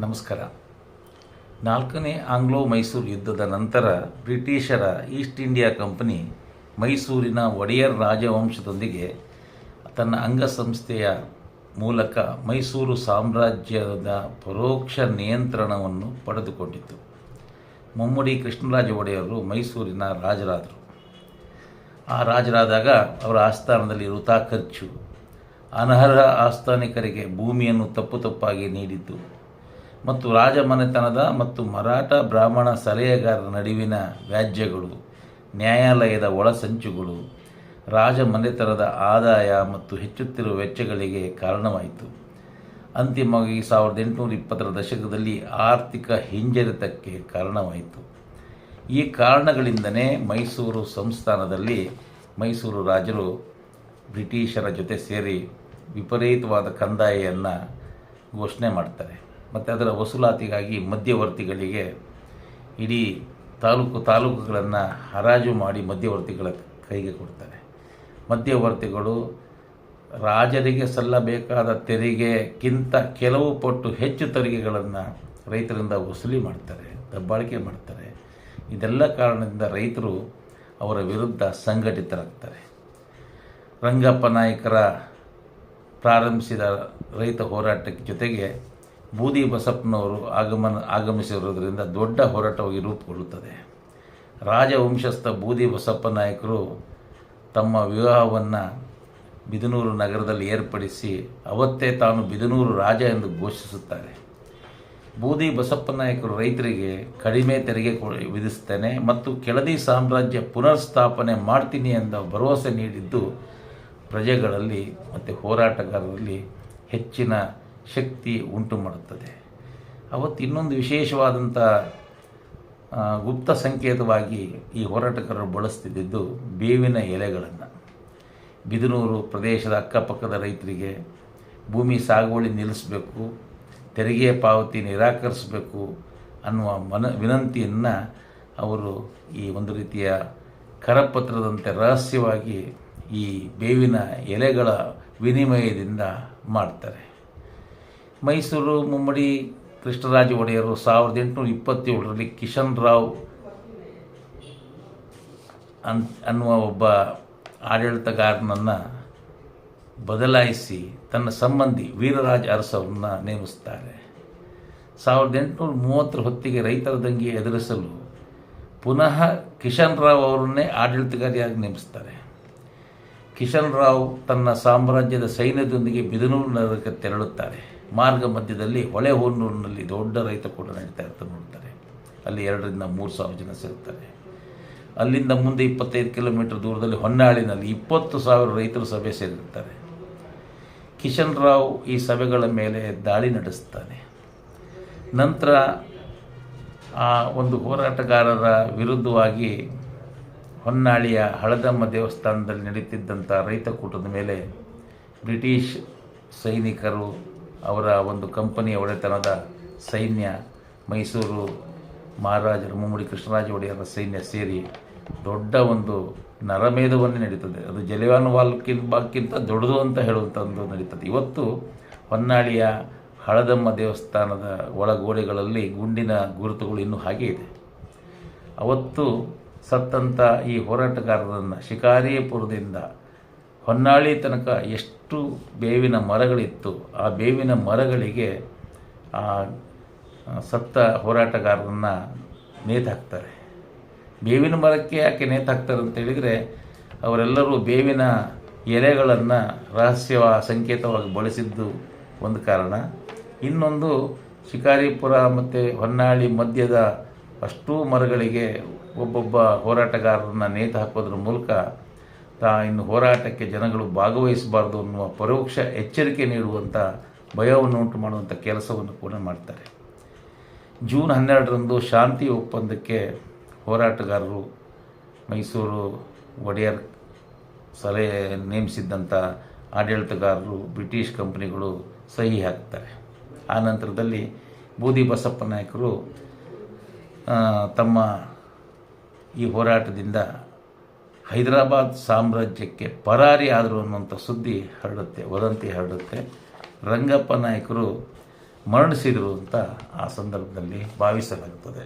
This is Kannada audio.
ನಮಸ್ಕಾರ. 4ನೇ ಆಂಗ್ಲೋ ಮೈಸೂರು ಯುದ್ಧದ ನಂತರ ಬ್ರಿಟಿಷರ ಈಸ್ಟ್ ಇಂಡಿಯಾ ಕಂಪನಿ ಮೈಸೂರಿನ ಒಡೆಯರ್ ರಾಜವಂಶದೊಂದಿಗೆ ತನ್ನ ಅಂಗಸಂಸ್ಥೆಯ ಮೂಲಕ ಮೈಸೂರು ಸಾಮ್ರಾಜ್ಯದ ಪರೋಕ್ಷ ನಿಯಂತ್ರಣವನ್ನು ಪಡೆದುಕೊಂಡಿತು. ಮುಮ್ಮಡಿ ಕೃಷ್ಣರಾಜ ಒಡೆಯರು ಮೈಸೂರಿನ ರಾಜರಾದರು. ಆ ರಾಜರಾದಾಗ ಅವರ ಆಸ್ಥಾನದಲ್ಲಿ ವೃಥಾ ಖರ್ಚು, ಅನರ್ಹ ಆಸ್ಥಾನಿಕರಿಗೆ ಭೂಮಿಯನ್ನು ತಪ್ಪಾಗಿ ನೀಡಿದ್ದು ಮತ್ತು ರಾಜಮನೆತನದ ಮತ್ತು ಮರಾಠ ಬ್ರಾಹ್ಮಣ ಸಲಹೆಗಾರರ ನಡುವಿನ ವ್ಯಾಜ್ಯಗಳು, ನ್ಯಾಯಾಲಯದ ಒಳಸಂಚುಗಳು ರಾಜಮನೆತನದ ಆದಾಯ ಮತ್ತು ಹೆಚ್ಚುತ್ತಿರುವ ವೆಚ್ಚಗಳಿಗೆ ಕಾರಣವಾಯಿತು. ಅಂತಿಮವಾಗಿ 1820ರ ದಶಕದಲ್ಲಿ ಆರ್ಥಿಕ ಹಿಂಜರಿತಕ್ಕೆ ಕಾರಣವಾಯಿತು. ಈ ಕಾರಣಗಳಿಂದಲೇ ಮೈಸೂರು ಸಂಸ್ಥಾನದಲ್ಲಿ ಮೈಸೂರು ರಾಜರು ಬ್ರಿಟಿಷರ ಜೊತೆ ಸೇರಿ ವಿಪರೀತವಾದ ಕಂದಾಯವನ್ನು ಘೋಷಣೆ ಮಾಡ್ತಾರೆ ಮತ್ತು ಅದರ ವಸೂಲಾತಿಗಾಗಿ ಮಧ್ಯವರ್ತಿಗಳಿಗೆ ಇಡೀ ತಾಲೂಕುಗಳನ್ನು ಹರಾಜು ಮಾಡಿ ಮಧ್ಯವರ್ತಿಗಳ ಕೈಗೆ ಕೊಡ್ತಾರೆ. ಮಧ್ಯವರ್ತಿಗಳು ರಾಜರಿಗೆ ಸಲ್ಲಬೇಕಾದ ತೆರಿಗೆಗಿಂತ ಕೆಲವು ಪಟ್ಟು ಹೆಚ್ಚು ತೆರಿಗೆಗಳನ್ನು ರೈತರಿಂದ ವಸೂಲಿ ಮಾಡ್ತಾರೆ, ದಬ್ಬಾಳಿಕೆ ಮಾಡ್ತಾರೆ. ಇದೆಲ್ಲ ಕಾರಣದಿಂದ ರೈತರು ಅವರ ವಿರುದ್ಧ ಸಂಘಟಿತರಾಗ್ತಾರೆ. ರಂಗಪ್ಪ ನಾಯಕರ ಪ್ರಾರಂಭಿಸಿದ ರೈತ ಹೋರಾಟಕ್ಕೆ ಜೊತೆಗೆ ಬೂದಿ ಬಸಪ್ಪನವರು ಆಗಮಿಸಿರುವುದರಿಂದ ದೊಡ್ಡ ಹೋರಾಟವಾಗಿ ರೂಪುಗೊಳ್ಳುತ್ತದೆ. ರಾಜವಂಶಸ್ಥ ಬೂದಿ ಬಸಪ್ಪ ನಾಯಕರು ತಮ್ಮ ವಿವಾಹವನ್ನು ಬಿದನೂರು ನಗರದಲ್ಲಿ ಏರ್ಪಡಿಸಿ ಅವತ್ತೇ ತಾನು ಬಿದನೂರು ರಾಜ ಎಂದು ಘೋಷಿಸುತ್ತಾರೆ. ಬೂದಿ ಬಸಪ್ಪ ನಾಯಕರು ರೈತರಿಗೆ ಕಡಿಮೆ ತೆರಿಗೆ ವಿಧಿಸುತ್ತೇನೆ ಮತ್ತು ಕೆಳದಿ ಸಾಮ್ರಾಜ್ಯ ಪುನರ್ಸ್ಥಾಪನೆ ಮಾಡ್ತೀನಿ ಎಂದ ಭರವಸೆ ನೀಡಿದ್ದು ಪ್ರಜೆಗಳಲ್ಲಿ ಮತ್ತು ಹೋರಾಟಗಾರರಲ್ಲಿ ಹೆಚ್ಚಿನ ಶಕ್ತಿ ಉಂಟು ಮಾಡುತ್ತದೆ. ಅವತ್ತು ಇನ್ನೊಂದು ವಿಶೇಷವಾದಂಥ ಗುಪ್ತ ಸಂಕೇತವಾಗಿ ಈ ಹೋರಾಟಗಾರರು ಬಳಸ್ತಿದ್ದು ಬೇವಿನ ಎಲೆಗಳನ್ನು. ಬಿದನೂರು ಪ್ರದೇಶದ ಅಕ್ಕಪಕ್ಕದ ರೈತರಿಗೆ ಭೂಮಿ ಸಾಗುವಳಿ ನಿಲ್ಲಿಸಬೇಕು, ತೆರಿಗೆ ಪಾವತಿ ನಿರಾಕರಿಸಬೇಕು ಅನ್ನುವ ವಿನಂತಿಯನ್ನು ಅವರು ಈ ಒಂದು ರೀತಿಯ ಕರಪತ್ರದಂತೆ ರಹಸ್ಯವಾಗಿ ಈ ಬೇವಿನ ಎಲೆಗಳ ವಿನಿಮಯದಿಂದ ಮಾಡ್ತಾರೆ. ಮೈಸೂರು ಮುಮ್ಮಡಿ ಕೃಷ್ಣರಾಜ ಒಡೆಯರು 1827ರಲ್ಲಿ ಕಿಶನ್ ರಾವ್ ಅನ್ನುವ ಒಬ್ಬ ಆಡಳಿತಗಾರನನ್ನು ಬದಲಾಯಿಸಿ ತನ್ನ ಸಂಬಂಧಿ ವೀರರಾಜ ಅರಸರನ್ನು ನೇಮಿಸುತ್ತಾರೆ. 1830 ಹೊತ್ತಿಗೆ ರೈತರ ದಂಗೆ ಎದುರಿಸಲು ಪುನಃ ಕಿಶನ್ ರಾವ್ ಅವರನ್ನೇ ಆಡಳಿತಗಾರಿಯಾಗಿ ನೇಮಿಸ್ತಾರೆ. ಕಿಶನ್ ರಾವ್ ತನ್ನ ಸಾಮ್ರಾಜ್ಯದ ಸೈನ್ಯದೊಂದಿಗೆ ಬಿದನೂರು ನಗರಕ್ಕೆ ತೆರಳುತ್ತಾರೆ. ಮಾರ್ಗ ಮಧ್ಯದಲ್ಲಿ ಹೊಳೆಹೊನ್ನೂರಿನಲ್ಲಿ ದೊಡ್ಡ ರೈತ ಕೂಟ ನಡೀತಾ ಇರ್ತಾರೆ ನೋಡ್ತಾರೆ. ಅಲ್ಲಿ 2,000-3,000 ಜನ ಸೇರ್ತಾರೆ. ಅಲ್ಲಿಂದ ಮುಂದೆ 25 ಕಿಲೋಮೀಟರ್ ದೂರದಲ್ಲಿ ಹೊನ್ನಾಳಿನಲ್ಲಿ 20,000 ರೈತರು ಸಭೆ ಸೇರಿರ್ತಾರೆ. ಕಿಶನ್ ರಾವ್ ಈ ಸಭೆಗಳ ಮೇಲೆ ದಾಳಿ ನಡೆಸ್ತಾನೆ. ನಂತರ ಆ ಒಂದು ಹೋರಾಟಗಾರರ ವಿರುದ್ಧವಾಗಿ ಹೊನ್ನಾಳಿಯ ಹಳದಮ್ಮ ದೇವಸ್ಥಾನದಲ್ಲಿ ನಡೀತಿದ್ದಂಥ ರೈತ ಕೂಟದ ಮೇಲೆ ಬ್ರಿಟಿಷ್ ಸೈನಿಕರು, ಅವರ ಒಂದು ಕಂಪನಿಯ ಒಡೆತನದ ಸೈನ್ಯ, ಮೈಸೂರು ಮಹಾರಾಜರು ಮುಮ್ಮಡಿ ಕೃಷ್ಣರಾಜ ಒಡೆಯರ ಸೈನ್ಯ ಸೇರಿ ದೊಡ್ಡ ಒಂದು ನರಮೇಧವನ್ನೇ ನಡೀತದೆ. ಅದು ಜಲಿಯನ್ ಬಾಗ್ಗಿಂತ ದೊಡ್ಡದು ಅಂತ ಹೇಳುವಂಥ ಒಂದು ನಡೀತದೆ. ಇವತ್ತು ಹೊನ್ನಾಳಿಯ ಹಳದಮ್ಮ ದೇವಸ್ಥಾನದ ಒಳಗೋಡೆಗಳಲ್ಲಿ ಗುಂಡಿನ ಗುರುತುಗಳು ಇನ್ನೂ ಹಾಗೆ ಇದೆ. ಅವತ್ತು ಸತ್ತಂಥ ಈ ಹೋರಾಟಗಾರರನ್ನು ಶಿಕಾರಿಪುರದಿಂದ ಹೊನ್ನಾಳಿ ತನಕ ಎಷ್ಟು ಬೇವಿನ ಮರಗಳಿತ್ತು, ಆ ಬೇವಿನ ಮರಗಳಿಗೆ ಆ ಸತ್ತ ಹೋರಾಟಗಾರರನ್ನು ನೇತಾಕ್ತಾರೆ. ಬೇವಿನ ಮರಕ್ಕೆ ಯಾಕೆ ನೇತಾಕ್ತಾರೆ ಅಂತ ಹೇಳಿದರೆ, ಅವರೆಲ್ಲರೂ ಬೇವಿನ ಎಲೆಗಳನ್ನು ರಹಸ್ಯ ಸಂಕೇತವಾಗಿ ಬಳಸಿದ್ದು ಒಂದು ಕಾರಣ. ಇನ್ನೊಂದು, ಶಿಕಾರಿಪುರ ಮತ್ತು ಹೊನ್ನಾಳಿ ಮಧ್ಯದ ಅಷ್ಟೂ ಮರಗಳಿಗೆ ಒಬ್ಬೊಬ್ಬ ಹೋರಾಟಗಾರರನ್ನು ನೇತು ಹಾಕೋದ್ರ ಮೂಲಕ ಇನ್ನು ಹೋರಾಟಕ್ಕೆ ಜನಗಳು ಭಾಗವಹಿಸಬಾರ್ದು ಅನ್ನುವ ಪರೋಕ್ಷ ಎಚ್ಚರಿಕೆ ನೀಡುವಂಥ, ಭಯವನ್ನು ಉಂಟು ಮಾಡುವಂಥ ಕೆಲಸವನ್ನು ಕೂಡ ಮಾಡ್ತಾರೆ. ಜೂನ್ 12ರಂದು ಶಾಂತಿ ಒಪ್ಪಂದಕ್ಕೆ ಹೋರಾಟಗಾರರು, ಮೈಸೂರು ಒಡೆಯರ್ ಸಲಹೆ ನೇಮಿಸಿದ್ದಂಥ ಆಡಳಿತಗಾರರು, ಬ್ರಿಟಿಷ್ ಕಂಪನಿಗಳು ಸಹಿ ಹಾಕ್ತಾರೆ. ಆ ನಂತರದಲ್ಲಿ ಬೂದಿ ಬಸಪ್ಪ ನಾಯಕರು ತಮ್ಮ ಈ ಹೋರಾಟದಿಂದ ಹೈದರಾಬಾದ್ ಸಾಮ್ರಾಜ್ಯಕ್ಕೆ ಪರಾರಿ ಆದರು ಅನ್ನುವಂಥ ಸುದ್ದಿ ಹರಡುತ್ತೆ, ವದಂತಿ ಹರಡುತ್ತೆ. ರಂಗಪ್ಪ ನಾಯಕರು ಮರಣಿಸಿದರು ಅಂತ ಆ ಸಂದರ್ಭದಲ್ಲಿ ಭಾವಿಸಲಾಗುತ್ತದೆ.